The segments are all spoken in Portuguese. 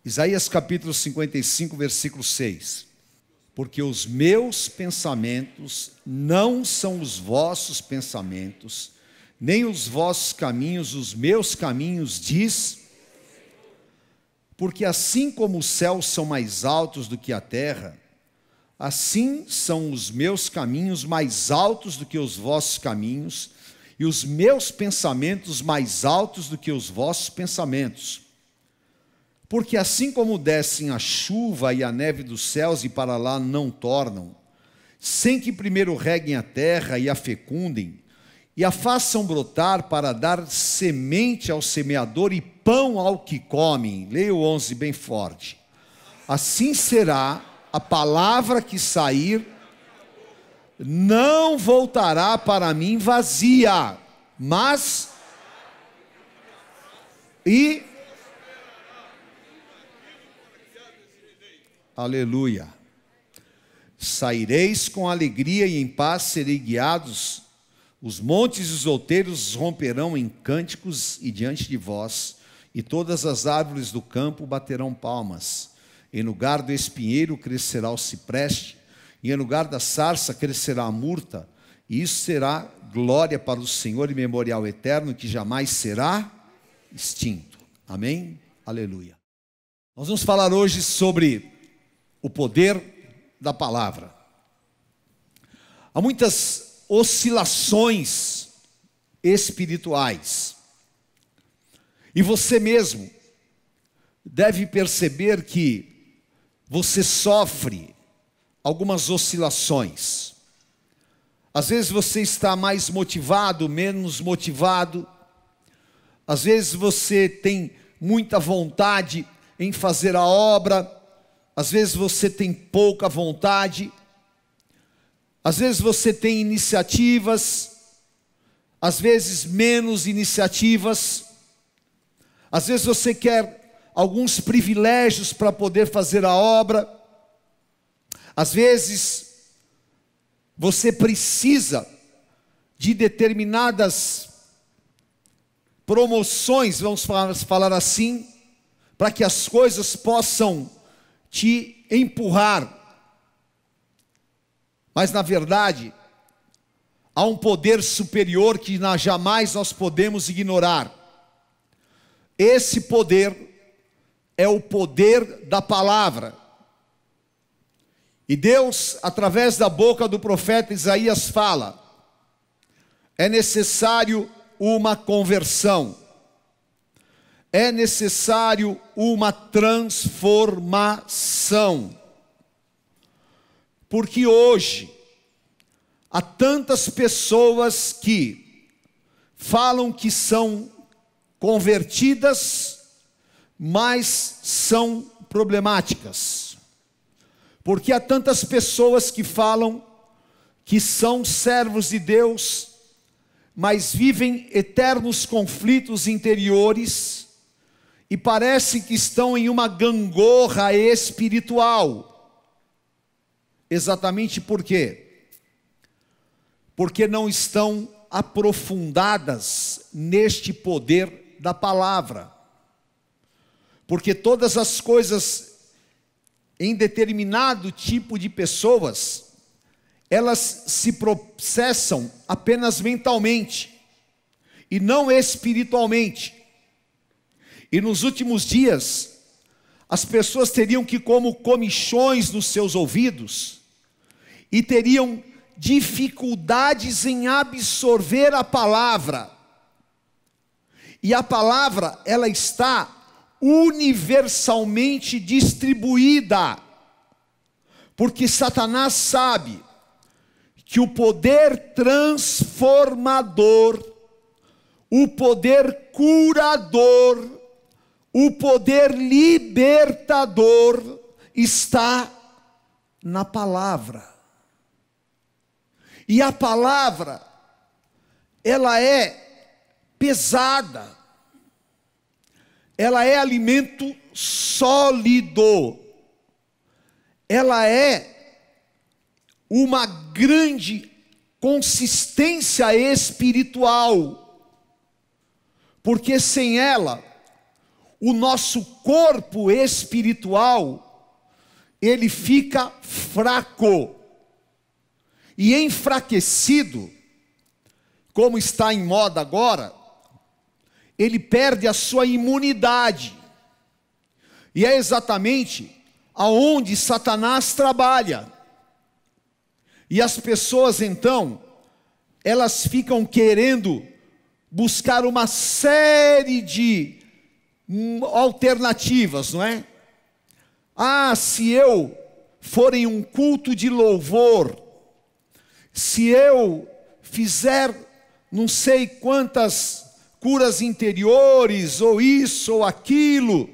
Isaías capítulo 55, versículo 6. Porque os meus pensamentos não são os vossos pensamentos, nem os vossos caminhos, os meus caminhos, diz. Porque assim como os céus são mais altos do que a terra, assim são os meus caminhos mais altos do que os vossos caminhos, e os meus pensamentos mais altos do que os vossos pensamentos. Porque assim como descem a chuva e a neve dos céus e para lá não tornam, sem que primeiro reguem a terra e a fecundem, e a façam brotar para dar semente ao semeador e pão ao que comem. Leia o 11 bem forte. Assim será a palavra que sair, não voltará para mim vazia, mas aleluia. Saireis com alegria e em paz serei guiados. Os montes e os outeiros romperão em cânticos e diante de vós, e todas as árvores do campo baterão palmas. Em lugar do espinheiro crescerá o cipreste, e em lugar da sarça crescerá a murta, e isso será glória para o Senhor e memorial eterno que jamais será extinto. Amém? Aleluia. Nós vamos falar hoje sobre o poder da palavra. Há muitas oscilações espirituais. E você mesmo deve perceber que você sofre algumas oscilações. Às vezes você está mais motivado, menos motivado. Às vezes você tem muita vontade em fazer a obra. Às vezes você tem pouca vontade, às vezes você tem iniciativas, às vezes menos iniciativas, às vezes você quer alguns privilégios para poder fazer a obra, às vezes você precisa de determinadas promoções, vamos falar assim, para que as coisas possam te empurrar. Mas na verdade há um poder superior que jamais nós podemos ignorar. Esse poder é o poder da palavra. E Deus, através da boca do profeta Isaías, fala: é necessário uma conversão. É necessário uma transformação. Porque hoje há tantas pessoas que falam que são convertidas, mas são problemáticas. Porque há tantas pessoas que falam que são servos de Deus, mas vivem eternos conflitos interiores, e parece que estão em uma gangorra espiritual. Exatamente por quê? Porque não estão aprofundadas neste poder da palavra. Porque todas as coisas em determinado tipo de pessoas, elas se processam apenas mentalmente e não espiritualmente. E nos últimos dias, as pessoas teriam que como comichões nos seus ouvidos e teriam dificuldades em absorver a palavra. E a palavra, ela está universalmente distribuída, porque Satanás sabe que o poder transformador, o poder curador, o poder libertador está na palavra. E a palavra, ela é pesada, ela é alimento sólido, ela é uma grande consistência espiritual, porque sem ela, o nosso corpo espiritual, ele fica fraco e enfraquecido, como está em moda agora, ele perde a sua imunidade. E é exatamente aonde Satanás trabalha. E as pessoas então, elas ficam querendo buscar uma série de alternativas, não é? Ah, se eu for em um culto de louvor, se eu fizer não sei quantas curas interiores, ou isso ou aquilo,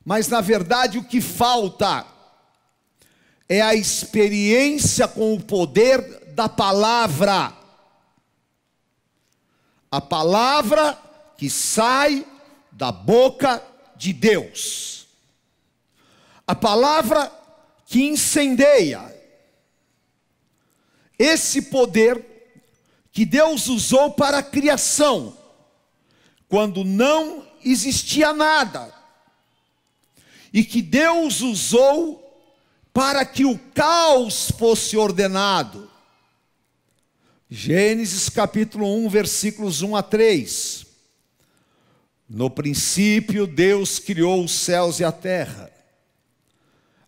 mas na verdade o que falta é a experiência com o poder da palavra. A palavra que sai da boca de Deus. A palavra que incendeia. Esse poder que Deus usou para a criação, quando não existia nada. E que Deus usou para que o caos fosse ordenado. Gênesis capítulo 1, versículos 1 a 3. No princípio Deus criou os céus e a terra.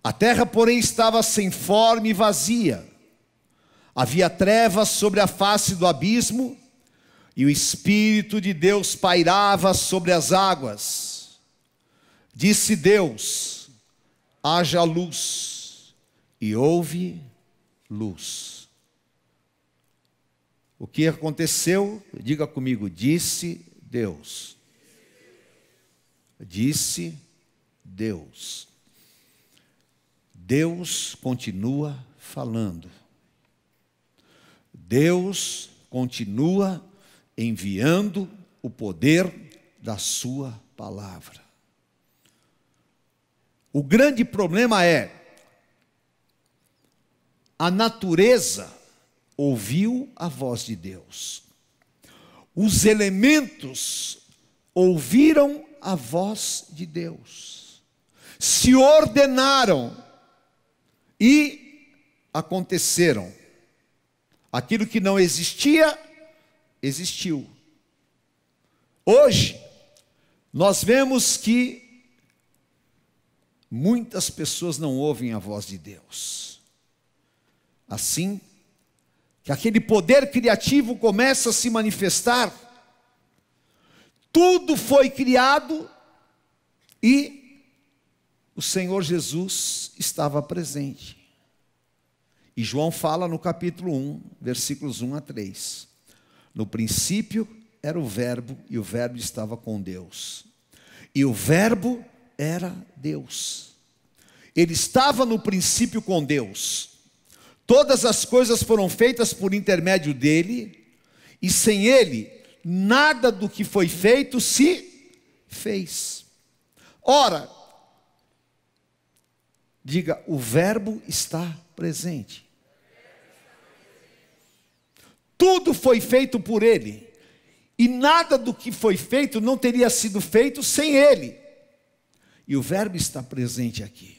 A terra, porém, estava sem forma e vazia. Havia trevas sobre a face do abismo, e o Espírito de Deus pairava sobre as águas. Disse Deus: haja luz, e houve luz. O que aconteceu? Diga comigo: disse Deus. Disse Deus. Deus continua falando. Deus continua enviando o poder da sua palavra. O grande problema é, a natureza ouviu a voz de Deus. Os elementos ouviram a voz de Deus. Se ordenaram e aconteceram. Aquilo que não existia, existiu. Hoje, nós vemos que muitas pessoas não ouvem a voz de Deus. Assim, que aquele poder criativo começa a se manifestar. Tudo foi criado e o Senhor Jesus estava presente. E João fala no capítulo 1, versículos 1 a 3. No princípio era o verbo, e o verbo estava com Deus. E o verbo era Deus. Ele estava no princípio com Deus. Todas as coisas foram feitas por intermédio dele, e sem ele, nada do que foi feito se fez. Ora, diga, o verbo está presente. Tudo foi feito por ele, e nada do que foi feito não teria sido feito sem ele. E o verbo está presente aqui.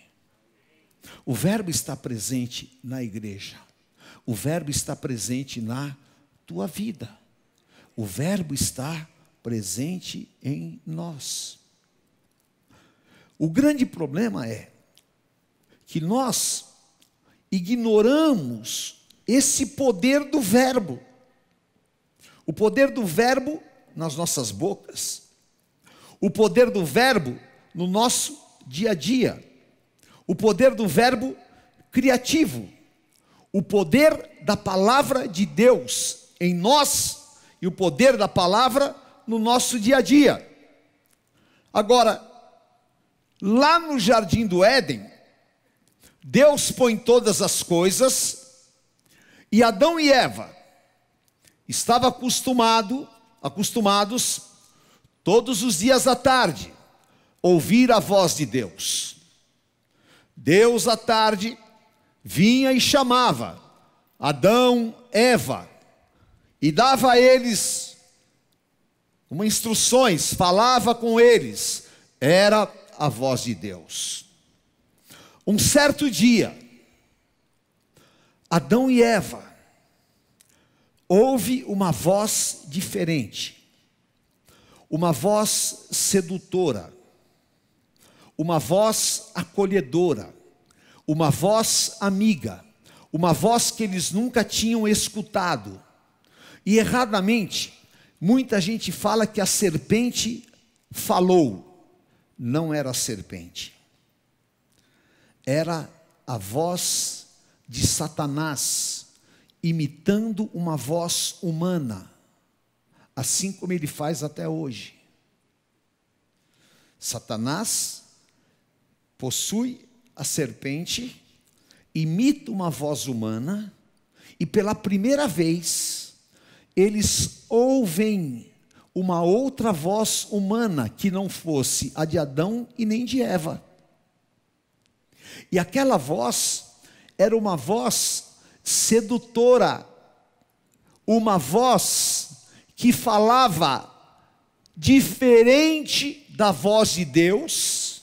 O verbo está presente na igreja. O verbo está presente na tua vida. O verbo está presente em nós. O grande problema é que nós ignoramos esse poder do verbo. O poder do verbo nas nossas bocas. O poder do verbo no nosso dia a dia. O poder do verbo criativo. O poder da palavra de Deus em nós e o poder da palavra no nosso dia a dia. Agora, lá no jardim do Éden, Deus põe todas as coisas, e Adão e Eva estavam acostumados todos os dias à tarde ouvir a voz de Deus. Deus à tarde vinha e chamava Adão, Eva, e dava a eles instruções, falava com eles, era a voz de Deus. Um certo dia, Adão e Eva, houve uma voz diferente, uma voz sedutora, uma voz acolhedora, uma voz amiga, uma voz que eles nunca tinham escutado. E erradamente, muita gente fala que a serpente falou. Não era a serpente, era a voz de Satanás, imitando uma voz humana, assim como ele faz até hoje. Satanás possui a serpente, imita uma voz humana, e pela primeira vez, eles ouvem uma outra voz humana, que não fosse a de Adão e nem de Eva. E aquela voz era uma voz sedutora, uma voz que falava diferente da voz de Deus,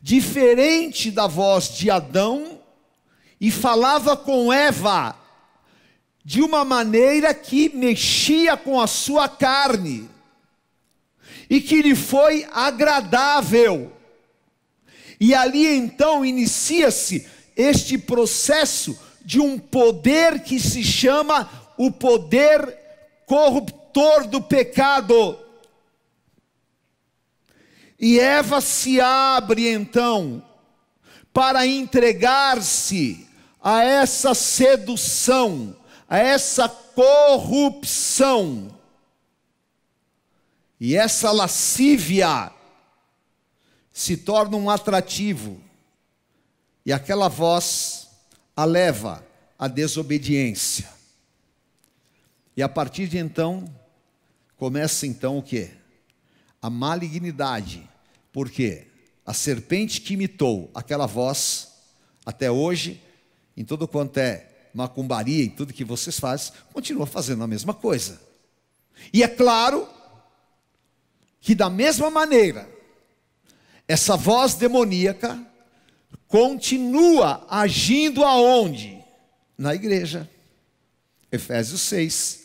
diferente da voz de Adão, e falava com Eva de uma maneira que mexia com a sua carne, e que lhe foi agradável. E ali então inicia-se este processo de um poder que se chama o poder corruptor do pecado. E Eva se abre então para entregar-se a essa sedução, a essa corrupção. E essa lascívia se torna um atrativo. E aquela voz a leva à desobediência. E a partir de então, começa então o quê? A malignidade. Porque a serpente que imitou aquela voz, até hoje, em tudo quanto é macumbaria, em tudo que vocês fazem, continua fazendo a mesma coisa. E é claro que da mesma maneira, essa voz demoníaca continua agindo aonde? Na igreja. Efésios 6.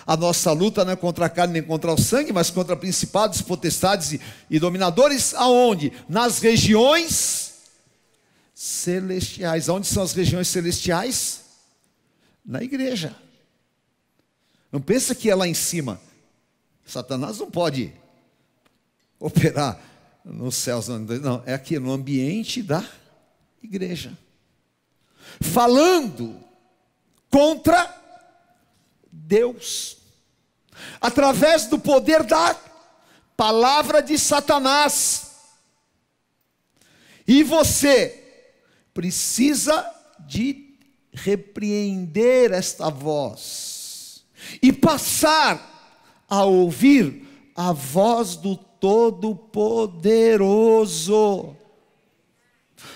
A nossa luta não é contra a carne nem contra o sangue, mas contra principados, potestades e dominadores, aonde? Nas regiões celestiais. Onde são as regiões celestiais? Na igreja. Não pensa que é lá em cima. Satanás não pode operar nos céus, não, é aqui no ambiente da igreja, falando contra Deus, através do poder da palavra de Satanás. E você precisa de repreender esta voz e passar a ouvir a voz do Todo-Poderoso,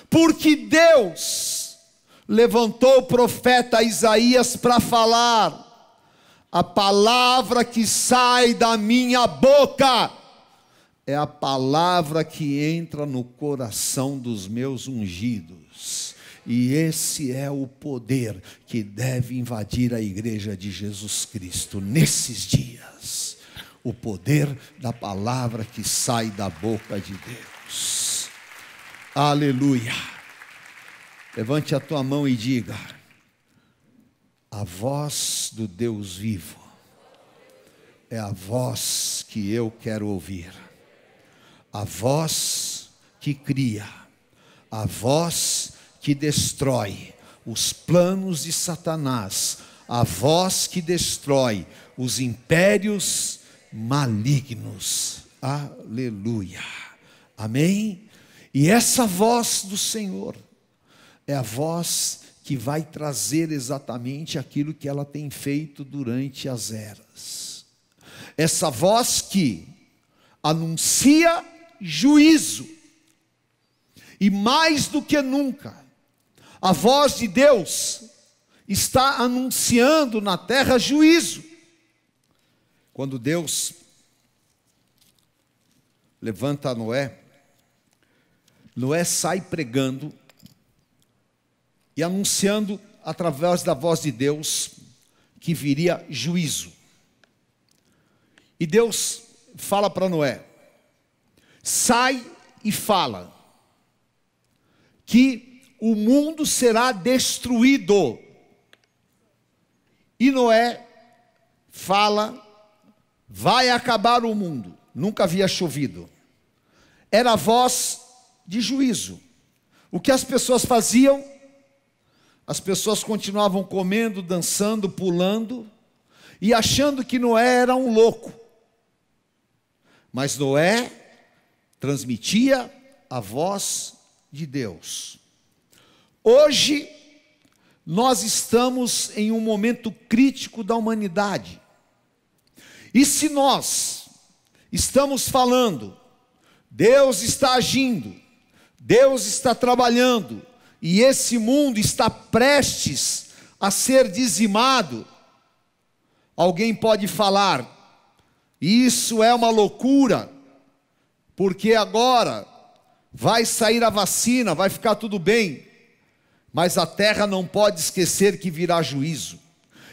porque Deus levantou o profeta Isaías para falar: a palavra que sai da minha boca é a palavra que entra no coração dos meus ungidos. E esse é o poder que deve invadir a igreja de Jesus Cristo nesses dias. O poder da palavra que sai da boca de Deus. Aleluia. Levante a tua mão e diga: a voz do Deus vivo é a voz que eu quero ouvir. A voz que cria, a voz que destrói os planos de Satanás, a voz que destrói os impérios malignos. Aleluia. Amém? E essa voz do Senhor é a voz que vai trazer exatamente aquilo que ela tem feito durante as eras. Essa voz que anuncia juízo. E mais do que nunca, a voz de Deus está anunciando na terra juízo. Quando Deus levanta Noé. Noé sai pregando e anunciando através da voz de Deus que viria juízo. E Deus fala para Noé: sai e fala que o mundo será destruído. E Noé fala: vai acabar o mundo. Nunca havia chovido. Era a voz de juízo. O que as pessoas faziam? As pessoas continuavam comendo, dançando, pulando e achando que Noé era um louco. Mas Noé transmitia a voz de Deus. Hoje, nós estamos em um momento crítico da humanidade. E se nós estamos falando, Deus está agindo, Deus está trabalhando, e esse mundo está prestes a ser dizimado, alguém pode falar: isso é uma loucura, porque agora vai sair a vacina, vai ficar tudo bem. Mas a terra não pode esquecer que virá juízo,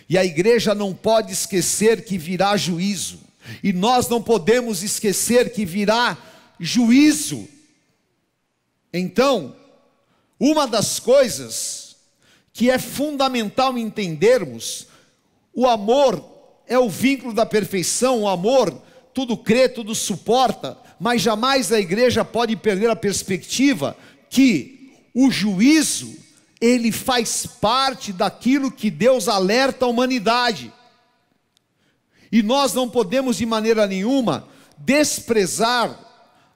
e a igreja não pode esquecer que virá juízo, e nós não podemos esquecer que virá juízo. Então, uma das coisas que é fundamental entendermos: o amor é o vínculo da perfeição, o amor tudo crê, tudo suporta, mas jamais a igreja pode perder a perspectiva que o juízo, ele faz parte daquilo que Deus alerta a humanidade. E nós não podemos de maneira nenhuma desprezar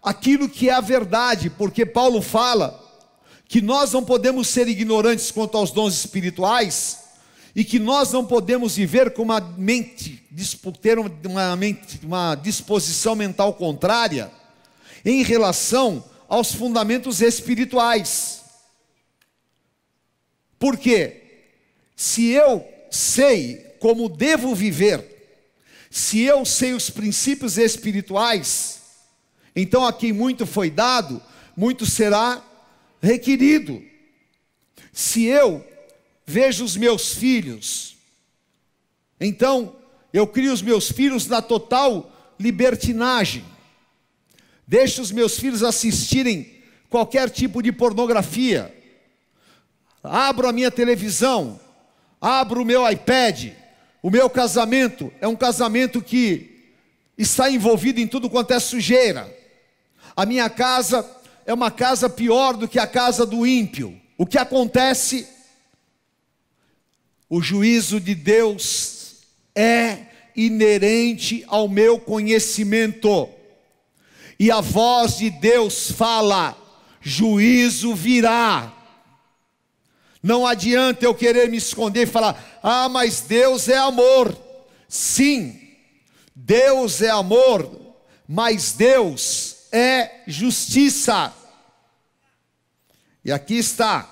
aquilo que é a verdade, porque Paulo fala que nós não podemos ser ignorantes quanto aos dons espirituais, e que nós não podemos viver com uma mente, ter uma disposição mental contrária em relação aos fundamentos espirituais. Porque se eu sei como devo viver, se eu sei os princípios espirituais, então a quem muito foi dado, muito será requerido. Se eu vejo os meus filhos, então eu crio os meus filhos na total libertinagem, deixo os meus filhos assistirem qualquer tipo de pornografia, abro a minha televisão, abro o meu iPad, o meu casamento é um casamento que está envolvido em tudo quanto é sujeira, a minha casa é uma casa pior do que a casa do ímpio. O que acontece? O juízo de Deus é inerente ao meu conhecimento, e a voz de Deus fala: juízo virá. Não adianta eu querer me esconder e falar: ah, mas Deus é amor. Sim, Deus é amor, mas Deus é justiça. E aqui está,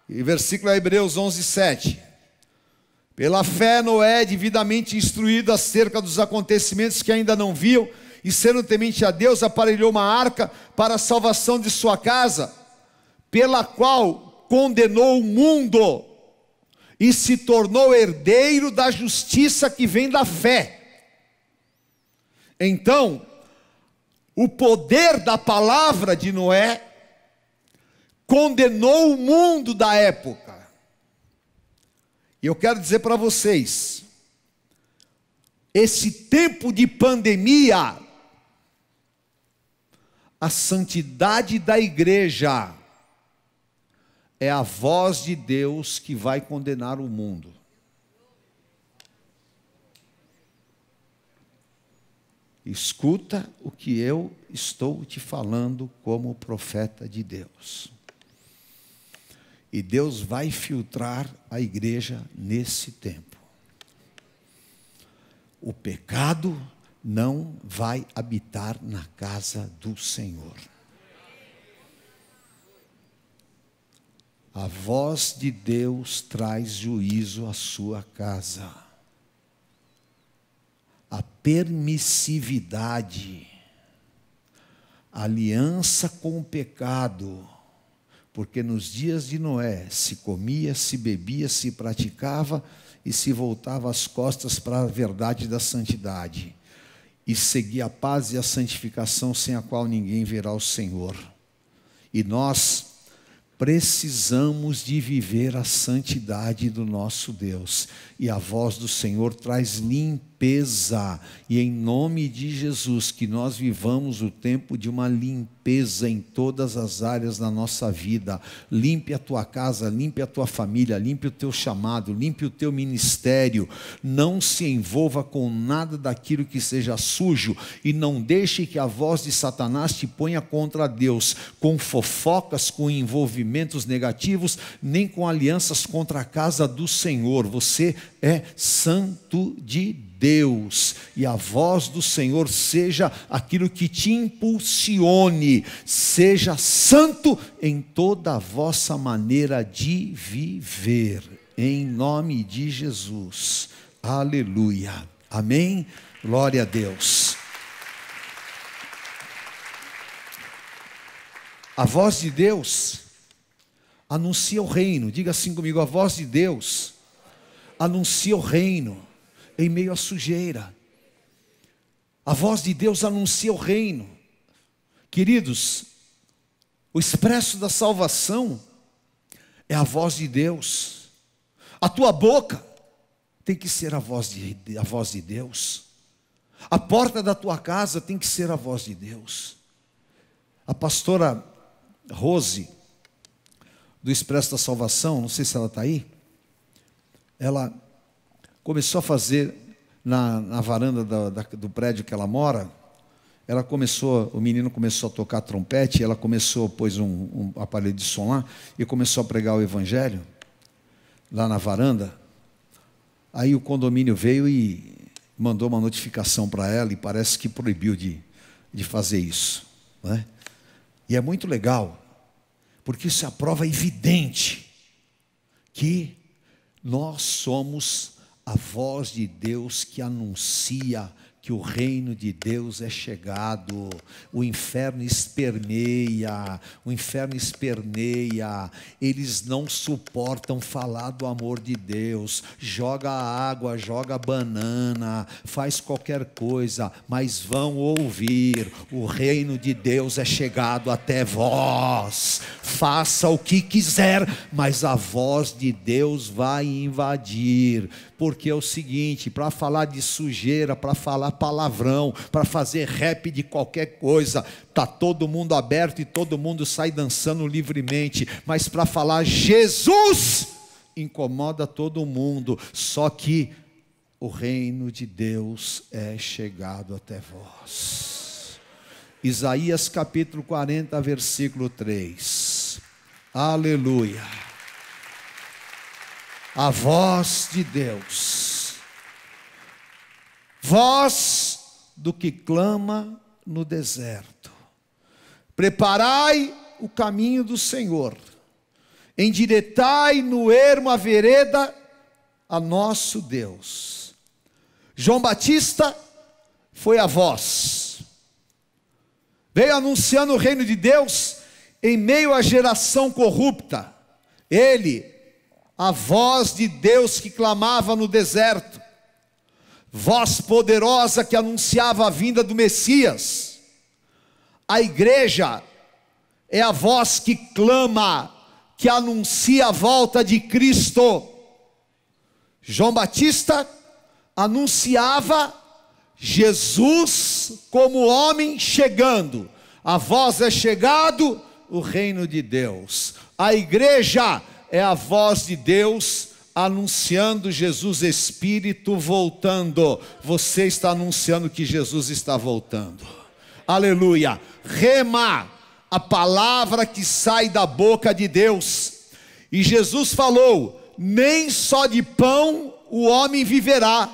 em versículo Hebreus 11:7. Pela fé Noé, devidamente instruído acerca dos acontecimentos que ainda não viu, e sendo temente a Deus, aparelhou uma arca para a salvação de sua casa, pela qual condenou o mundo, e se tornou herdeiro da justiça que vem da fé. Então, o poder da palavra de Noé condenou o mundo da época. E eu quero dizer para vocês, esse tempo de pandemia, a santidade da igreja é a voz de Deus que vai condenar o mundo. Escuta o que eu estou te falando como profeta de Deus. E Deus vai filtrar a igreja nesse tempo. O pecado não vai habitar na casa do Senhor. A voz de Deus traz juízo à sua casa. A permissividade, aliança com o pecado, porque nos dias de Noé se comia, se bebia, se praticava e se voltava as costas para a verdade da santidade, e seguia a paz e a santificação, sem a qual ninguém verá o Senhor. E nós precisamos de viver a santidade do nosso Deus, e a voz do Senhor traz limpeza, e em nome de Jesus, que nós vivamos o tempo de uma limpeza em todas as áreas da nossa vida. Limpe a tua casa, limpe a tua família, limpe o teu chamado, limpe o teu ministério. Não se envolva com nada daquilo que seja sujo, e não deixe que a voz de Satanás te ponha contra Deus, com fofocas, com envolvimentos negativos, nem com alianças contra a casa do Senhor. Você é santo de Deus, e a voz do Senhor seja aquilo que te impulsione. Seja santo em toda a vossa maneira de viver, em nome de Jesus. Aleluia, amém, glória a Deus. A voz de Deus anuncia o reino. Diga assim comigo: a voz de Deus anuncia o reino em meio à sujeira. A voz de Deus anuncia o reino. Queridos, o expresso da salvação é a voz de Deus. A tua boca tem que ser a voz de Deus. A porta da tua casa tem que ser a voz de Deus. A pastora Rose, do Expresso da Salvação, não sei se ela está aí, ela começou a fazer na varanda do prédio que ela mora. O menino começou a tocar trompete, ela pôs um aparelho de som lá e começou a pregar o evangelho lá na varanda. Aí o condomínio veio e mandou uma notificação para ela, e parece que proibiu de fazer isso, né? E é muito legal, porque isso é a prova evidente que nós somos a voz de Deus que anuncia que o reino de Deus é chegado. O inferno esperneia, eles não suportam falar do amor de Deus. Joga água, joga banana, faz qualquer coisa, mas vão ouvir: o reino de Deus é chegado até vós. Faça o que quiser, mas a voz de Deus vai invadir. Porque é o seguinte: para falar de sujeira, para falar palavrão, para fazer rap de qualquer coisa, está todo mundo aberto e todo mundo sai dançando livremente. Mas para falar Jesus, incomoda todo mundo. Só que o reino de Deus é chegado até vós. Isaías capítulo 40, versículo 3. Aleluia. A voz de Deus, voz do que clama no deserto: preparai o caminho do Senhor, endireitai no ermo a vereda a nosso Deus. João Batista foi a voz, veio anunciando o reino de Deus em meio à geração corrupta. Ele, a voz de Deus que clamava no deserto, voz poderosa que anunciava a vinda do Messias. A igreja é a voz que clama, que anuncia a volta de Cristo. João Batista anunciava Jesus como homem chegando. A voz é chegado, o reino de Deus. A igreja é a voz de Deus anunciando Jesus Espírito voltando. Você está anunciando que Jesus está voltando. Aleluia. Rema, a palavra que sai da boca de Deus. E Jesus falou: nem só de pão o homem viverá,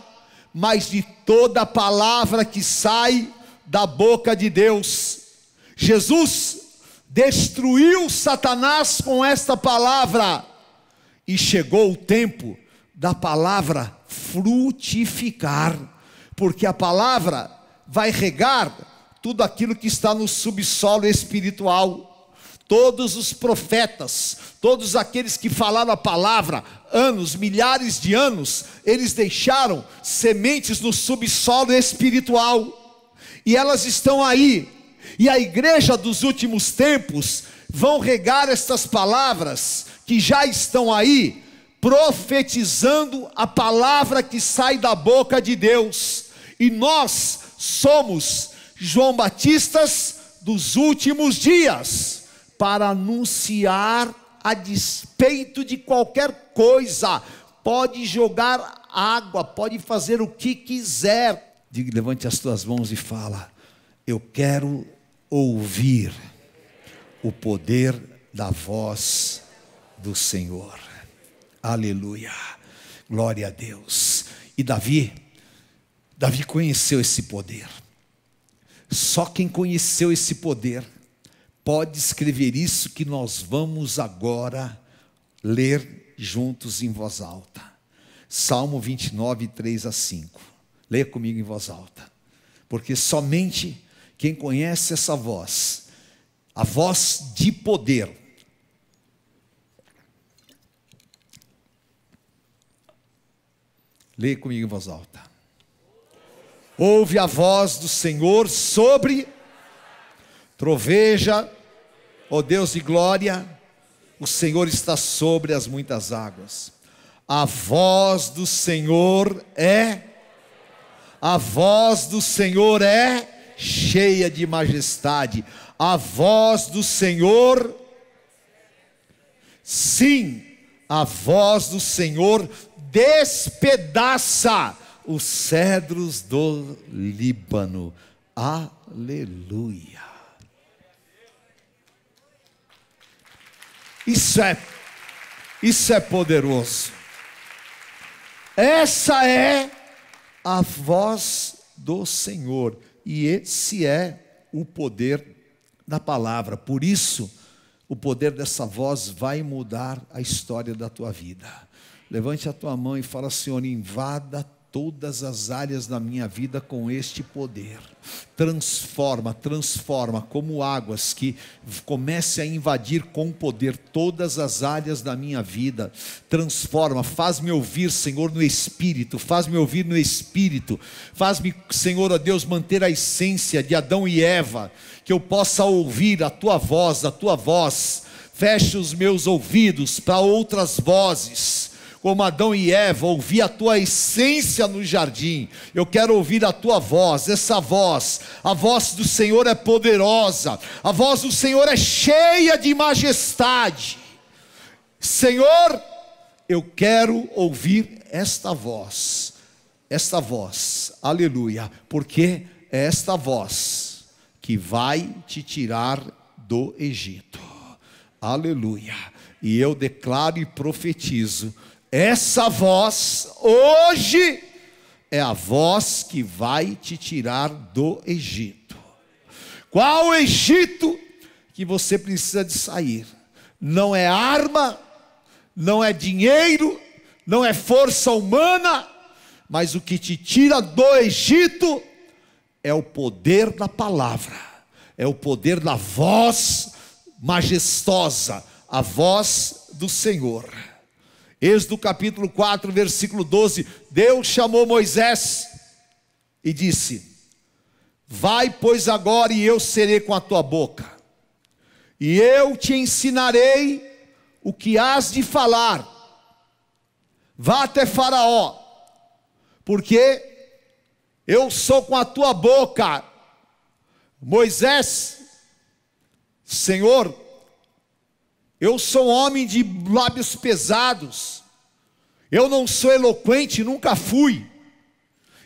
mas de toda a palavra que sai da boca de Deus. Jesus destruiu Satanás com esta palavra, e chegou o tempo da palavra frutificar, porque a palavra vai regar tudo aquilo que está no subsolo espiritual. Todos os profetas, todos aqueles que falaram a palavra, anos, milhares de anos, eles deixaram sementes no subsolo espiritual, e elas estão aí, e a igreja dos últimos tempos vão regar estas palavras, que já estão aí, profetizando a palavra que sai da boca de Deus, e nós somos João Batistas dos últimos dias, para anunciar a despeito de qualquer coisa. Pode jogar água, pode fazer o que quiser. Diga, levante as tuas mãos e fala: eu quero ouvir o poder da voz do Senhor. Aleluia, glória a Deus. E Davi conheceu esse poder. Só quem conheceu esse poder pode escrever isso que nós vamos agora ler juntos em voz alta. Salmo 29, 3-5. Leia comigo em voz alta. Porque somente quem conhece essa voz, a voz de poder, leia comigo em voz alta. Ouve a voz do Senhor sobre, troveja, ó Deus de glória, o Senhor está sobre as muitas águas. A voz do Senhor é cheia de majestade. A voz do Senhor, sim, a voz do Senhor despedaça os cedros do Líbano. Aleluia. Isso é poderoso. Essa é a voz do Senhor, e esse é o poder da palavra. Por isso, o poder dessa voz vai mudar a história da tua vida. Levante a tua mão e fala: Senhor, invada todas as áreas da minha vida com este poder. Transforma como águas que comece a invadir com poder todas as áreas da minha vida. Transforma, faz-me ouvir, Senhor, no Espírito. Faz-me ouvir no Espírito. Faz-me, Senhor, ó Deus, manter a essência de Adão e Eva, que eu possa ouvir a tua voz. Feche os meus ouvidos para outras vozes. Como Adão e Eva, ouvi a tua essência no jardim. Eu quero ouvir a tua voz, essa voz. A voz do Senhor é poderosa. A voz do Senhor é cheia de majestade. Senhor, eu quero ouvir esta voz. Esta voz, aleluia. Porque é esta voz que vai te tirar do Egito. Aleluia. E eu declaro e profetizo: essa voz hoje é a voz que vai te tirar do Egito. Qual o Egito que você precisa de sair? Não é arma, não é dinheiro, não é força humana, mas o que te tira do Egito é o poder da palavra, é o poder da voz majestosa, a voz do Senhor. Êxodo capítulo 4, versículo 12, Deus chamou Moisés e disse: vai, pois, agora, e eu serei com a tua boca, e eu te ensinarei o que hás de falar. Vá até Faraó, porque eu sou com a tua boca. Moisés, Senhor, eu sou um homem de lábios pesados, eu não sou eloquente, nunca fui.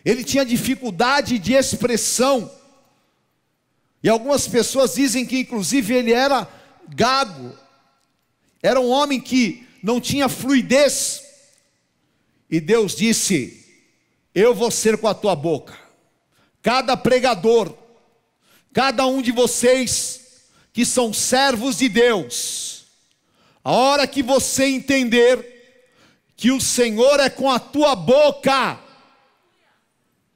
Ele tinha dificuldade de expressão, e algumas pessoas dizem que inclusive ele era gago, era um homem que não tinha fluidez. E Deus disse: eu vou ser com a tua boca. Cada pregador, cada um de vocês que são servos de Deus, a hora que você entender que o Senhor é com a tua boca,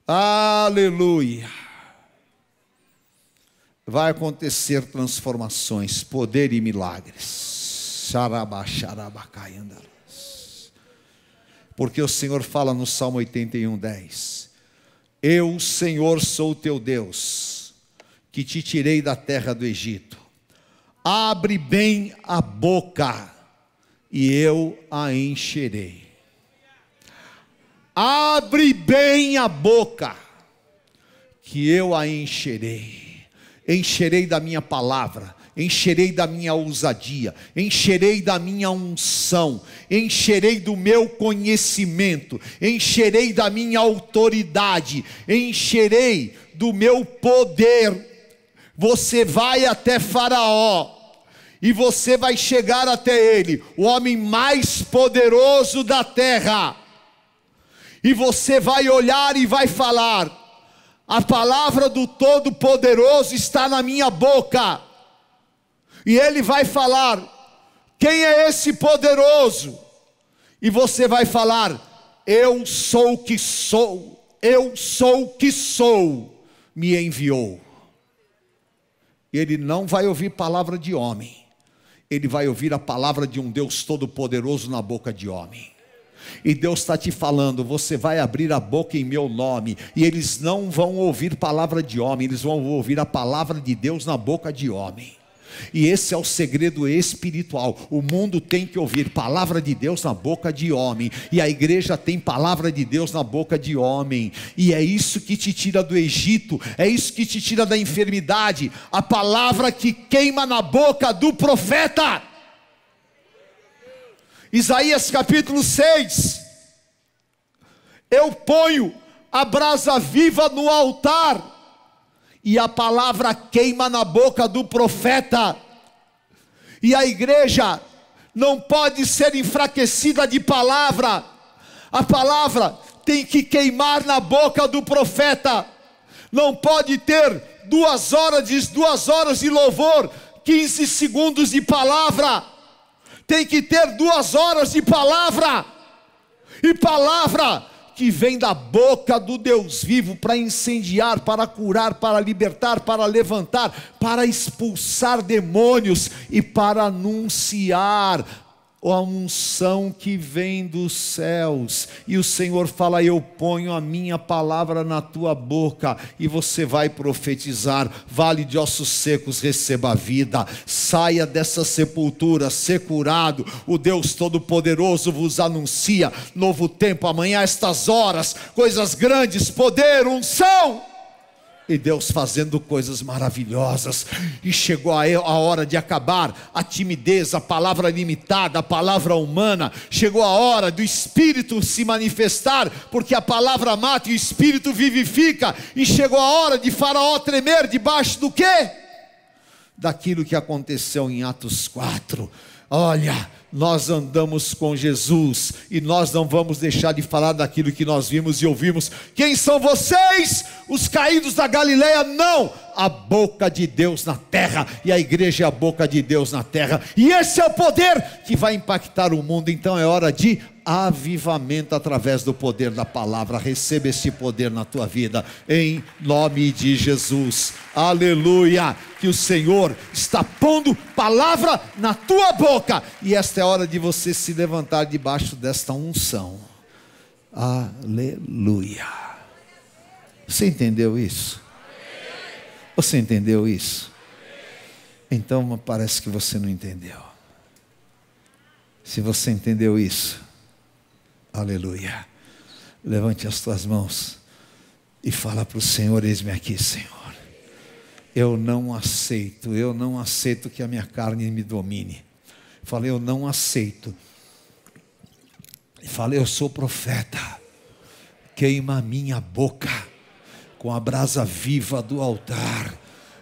aleluia, vai acontecer transformações, poder e milagres. Porque o Senhor fala no Salmo 81:10: eu, Senhor, sou o teu Deus, que te tirei da terra do Egito. Abre bem a boca, e eu a encherei. Abre bem a boca, que eu a encherei. Encherei da minha palavra, encherei da minha ousadia, encherei da minha unção, encherei do meu conhecimento, encherei da minha autoridade, encherei do meu poder. Você vai até Faraó, e você vai chegar até ele, o homem mais poderoso da terra, e você vai olhar e vai falar: a palavra do Todo-Poderoso está na minha boca. E ele vai falar: quem é esse poderoso? E você vai falar: eu sou o que sou, eu sou o que sou, me enviou. E ele não vai ouvir palavra de homem, ele vai ouvir a palavra de um Deus Todo-Poderoso na boca de homem. E Deus está te falando: você vai abrir a boca em meu nome, e eles não vão ouvir palavra de homem, eles vão ouvir a palavra de Deus na boca de homem. E esse é o segredo espiritual. O mundo tem que ouvir palavra de Deus na boca de homem, e a igreja tem palavra de Deus na boca de homem. E é isso que te tira do Egito, é isso que te tira da enfermidade, a palavra que queima na boca do profeta. Isaías capítulo 6: eu ponho a brasa viva no altar, e a palavra queima na boca do profeta. E a igreja não pode ser enfraquecida de palavra, a palavra tem que queimar na boca do profeta. Não pode ter 2 horas de louvor, 15 segundos de palavra. Tem que ter 2 horas de palavra, e palavra que vem da boca do Deus vivo, para incendiar, para curar, para libertar, para levantar, para expulsar demônios e para anunciar a unção que vem dos céus. E o Senhor fala: eu ponho a minha palavra na tua boca, e você vai profetizar. Vale de ossos secos, receba a vida. Saia dessa sepultura, ser curado. O Deus Todo-Poderoso vos anuncia novo tempo, amanhã a estas horas, coisas grandes, poder, unção. E Deus fazendo coisas maravilhosas. E chegou a hora de acabar a timidez, a palavra limitada, a palavra humana. Chegou a hora do Espírito se manifestar, porque a palavra mata e o Espírito vivifica. E chegou a hora de Faraó tremer debaixo do quê? Daquilo que aconteceu em Atos 4. Olha, nós andamos com Jesus, e nós não vamos deixar de falar daquilo que nós vimos e ouvimos. Quem são vocês? Os caídos da Galileia? Não, a boca de Deus na terra, e a igreja é a boca de Deus na terra, e esse é o poder que vai impactar o mundo. Então é hora de avivamento através do poder da palavra. Receba esse poder na tua vida, em nome de Jesus. Aleluia, que o Senhor está pondo palavra na tua boca, e esta é a hora de você se levantar debaixo desta unção. Aleluia. Você entendeu isso? Você entendeu isso? Então parece que você não entendeu. Se você entendeu isso, aleluia, levante as tuas mãos e fala para o Senhor: eis-me aqui, Senhor. Eu não aceito que a minha carne me domine. Falei: eu não aceito. Falei: eu sou profeta, queima a minha boca com a brasa viva do altar.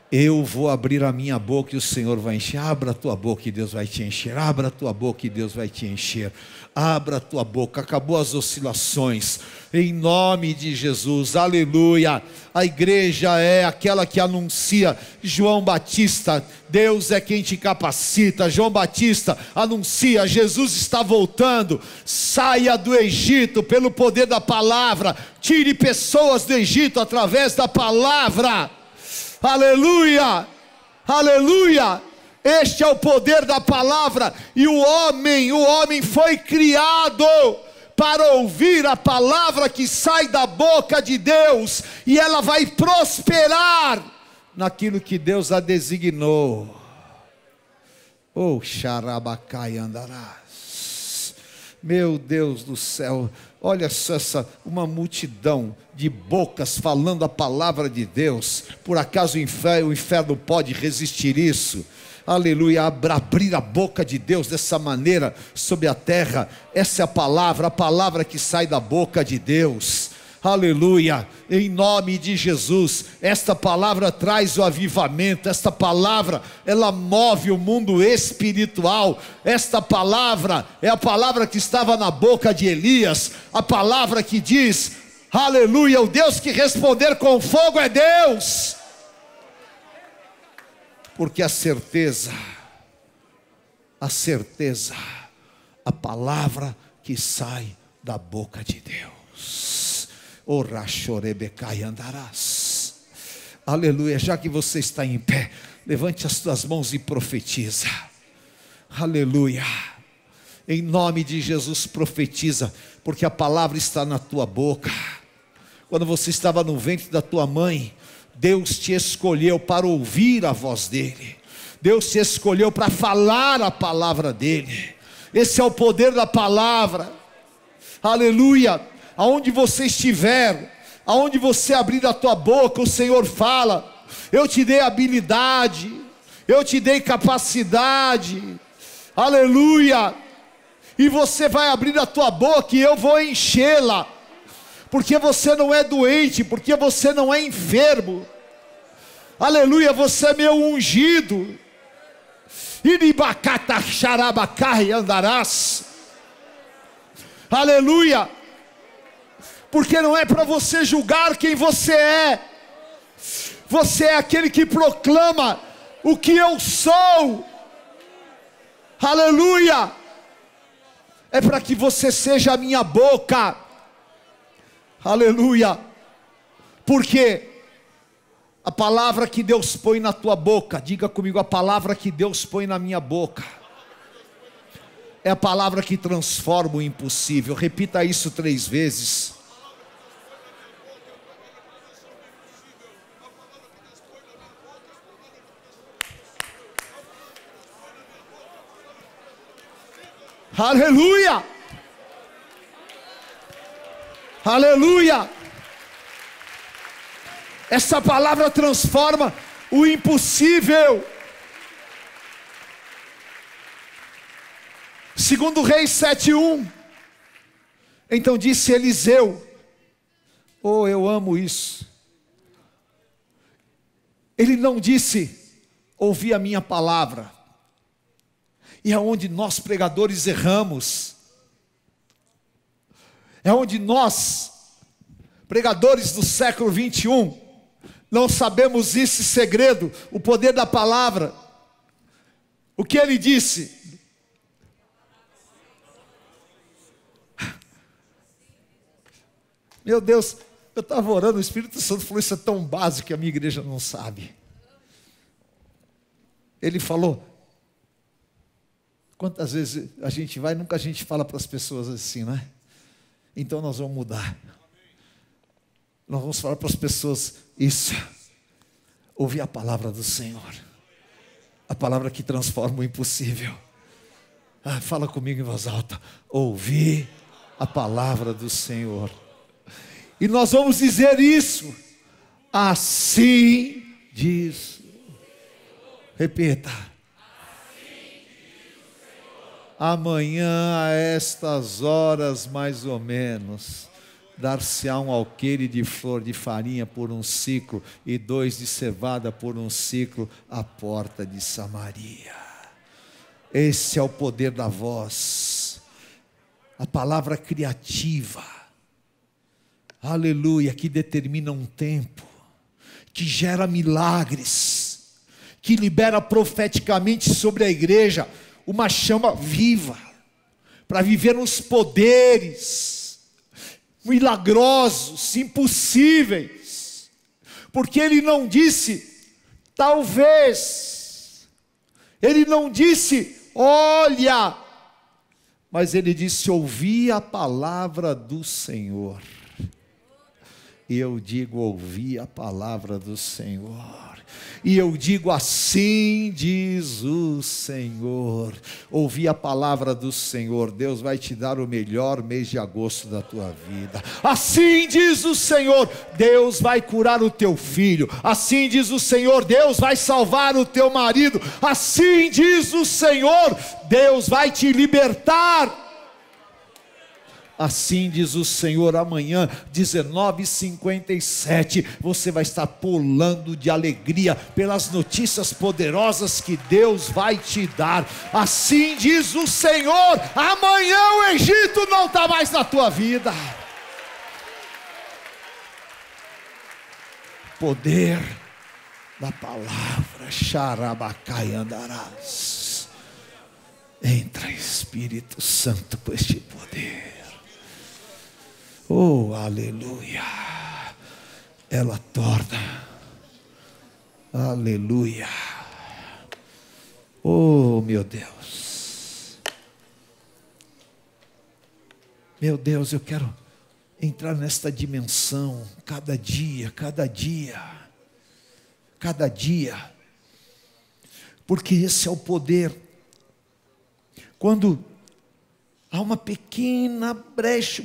Eu vou abrir a minha boca e o Senhor vai encher. Abra a tua boca e Deus vai te encher. Abra a tua boca e Deus vai te encher. Abra a tua boca. Acabou as oscilações, em nome de Jesus. Aleluia. A igreja é aquela que anuncia. João Batista: Deus é quem te capacita. João Batista anuncia: Jesus está voltando. Saia do Egito pelo poder da palavra. Tire pessoas do Egito através da palavra. Aleluia. Aleluia! Este é o poder da palavra. E o homem foi criado para ouvir a palavra que sai da boca de Deus, e ela vai prosperar naquilo que Deus a designou. Oh, xarabacai andarás. Meu Deus do céu, olha só uma multidão de bocas falando a palavra de Deus. Por acaso o inferno pode resistir isso? Aleluia, abrir a boca de Deus dessa maneira sobre a terra. Essa é a palavra que sai da boca de Deus. Aleluia, em nome de Jesus. Esta palavra traz o avivamento. Esta palavra, ela move o mundo espiritual. Esta palavra é a palavra que estava na boca de Elias, a palavra que diz, aleluia, o Deus que responder com fogo é Deus. Porque a certeza, a palavra que sai da boca de Deus. Ora chorebecai andarás. Aleluia, já que você está em pé, levante as tuas mãos e profetiza. Aleluia, em nome de Jesus profetiza, porque a palavra está na tua boca. Quando você estava no ventre da tua mãe, Deus te escolheu para ouvir a voz dEle. Deus te escolheu para falar a palavra dEle. Esse é o poder da palavra. Aleluia. Aonde você estiver, aonde você abrir a tua boca, o Senhor fala. Eu te dei habilidade, eu te dei capacidade. Aleluia. E você vai abrir a tua boca e eu vou enchê-la. Porque você não é doente, porque você não é enfermo. Aleluia, você é meu ungido. Iribacata xarabacai andarás. Aleluia. Porque não é para você julgar quem você é. Você é aquele que proclama o que eu sou. Aleluia. É para que você seja a minha boca. Aleluia. Porque a palavra que Deus põe na tua boca, diga comigo, a palavra que Deus põe na minha boca é a palavra que transforma o impossível. Repita isso 3 vezes. Aleluia. Aleluia. Essa palavra transforma o impossível. Segundo Reis 7:1. Então disse Eliseu, oh, eu amo isso. Ele não disse, ouvi a minha palavra. E é onde nós pregadores erramos. É onde nós, pregadores do século 21, não sabemos esse segredo, o poder da palavra. O que ele disse? Meu Deus, eu estava orando, o Espírito Santo falou, isso é tão básico que a minha igreja não sabe. Ele falou, quantas vezes a gente vai, nunca a gente fala para as pessoas assim, não é? Então nós vamos mudar. Nós vamos falar para as pessoas isso. Ouvir a palavra do Senhor. A palavra que transforma o impossível. Fala comigo em voz alta. Ouvir a palavra do Senhor. E nós vamos dizer isso. Assim diz. Repita. Amanhã a estas horas mais ou menos dar-se-á um alqueire de flor de farinha por um ciclo e 2 de cevada por um ciclo à porta de Samaria. Esse é o poder da voz, a palavra criativa, aleluia, que determina um tempo, que gera milagres, que libera profeticamente sobre a igreja uma chama viva, para viver nos poderes milagrosos, impossíveis, porque ele não disse, talvez, Ele não disse, olha, mas ele disse, ouvi a palavra do Senhor. E eu digo, ouvi a palavra do Senhor. E eu digo, assim diz o Senhor. Ouvi a palavra do Senhor. Deus vai te dar o melhor mês de agosto da tua vida. Assim diz o Senhor, Deus vai curar o teu filho. Assim diz o Senhor, Deus vai salvar o teu marido. Assim diz o Senhor, Deus vai te libertar. Assim diz o Senhor, amanhã, 19h57, você vai estar pulando de alegria pelas notícias poderosas que Deus vai te dar. Assim diz o Senhor, amanhã o Egito não está mais na tua vida. Poder da palavra, xarabacai andarás. Entra, Espírito Santo, com este poder. Oh, aleluia. Ela torna. Aleluia. Oh, meu Deus. Meu Deus, eu quero entrar nesta dimensão. Cada dia, cada dia. Cada dia. Porque esse é o poder. Quando há uma pequena brecha.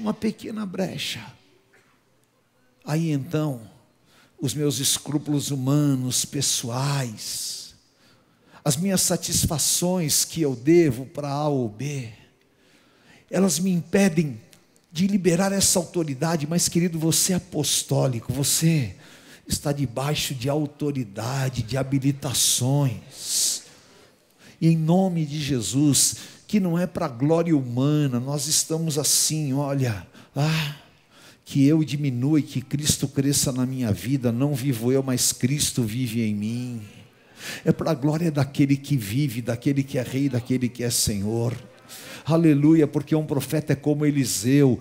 Aí então, os meus escrúpulos humanos, pessoais, as minhas satisfações que eu devo para A ou B, elas me impedem de liberar essa autoridade. Mas, querido, você é apostólico, você está debaixo de autoridade, de habilitações. E em nome de Jesus, que não é para a glória humana, nós estamos assim, olha, que eu diminua e que Cristo cresça na minha vida, não vivo eu, mas Cristo vive em mim, é para a glória daquele que vive, daquele que é rei, daquele que é Senhor. Aleluia, porque um profeta é como Eliseu.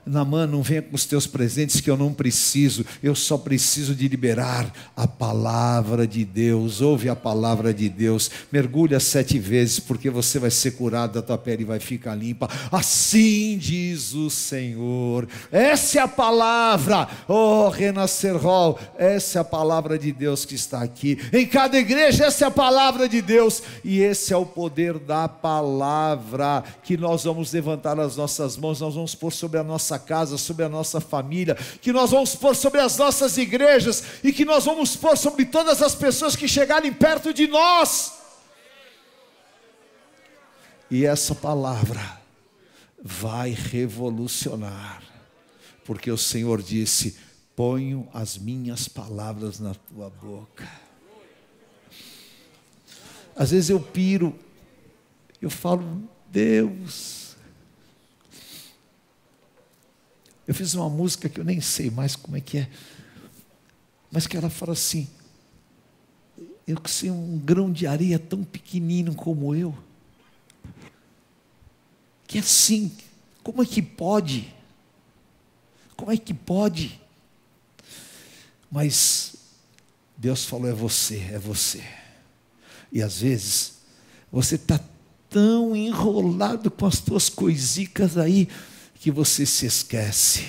Naamã, não venha com os teus presentes que eu não preciso, eu só preciso de liberar a palavra de Deus. Ouve a palavra de Deus, mergulha 7 vezes, porque você vai ser curado, a tua pele vai ficar limpa. Assim diz o Senhor. Essa é a palavra, Renascer Hall, essa é a palavra de Deus que está aqui, em cada igreja. Essa é a palavra de Deus, e esse é o poder da palavra, que nós vamos levantar as nossas mãos, nós vamos pôr sobre a nossa casa, sobre a nossa família, que nós vamos pôr sobre as nossas igrejas, e que nós vamos pôr sobre todas as pessoas que chegarem perto de nós. E essa palavra vai revolucionar, porque o Senhor disse, ponho as minhas palavras na tua boca. Às vezes eu piro, eu falo, Deus, eu fiz uma música que eu nem sei mais como é que é, mas que ela fala assim, eu que sei um grão de areia tão pequenino como eu, que assim, como é que pode? Como é que pode? Mas Deus falou, é você. E às vezes você está tão enrolado com as tuas coisicas aí, que você se esquece,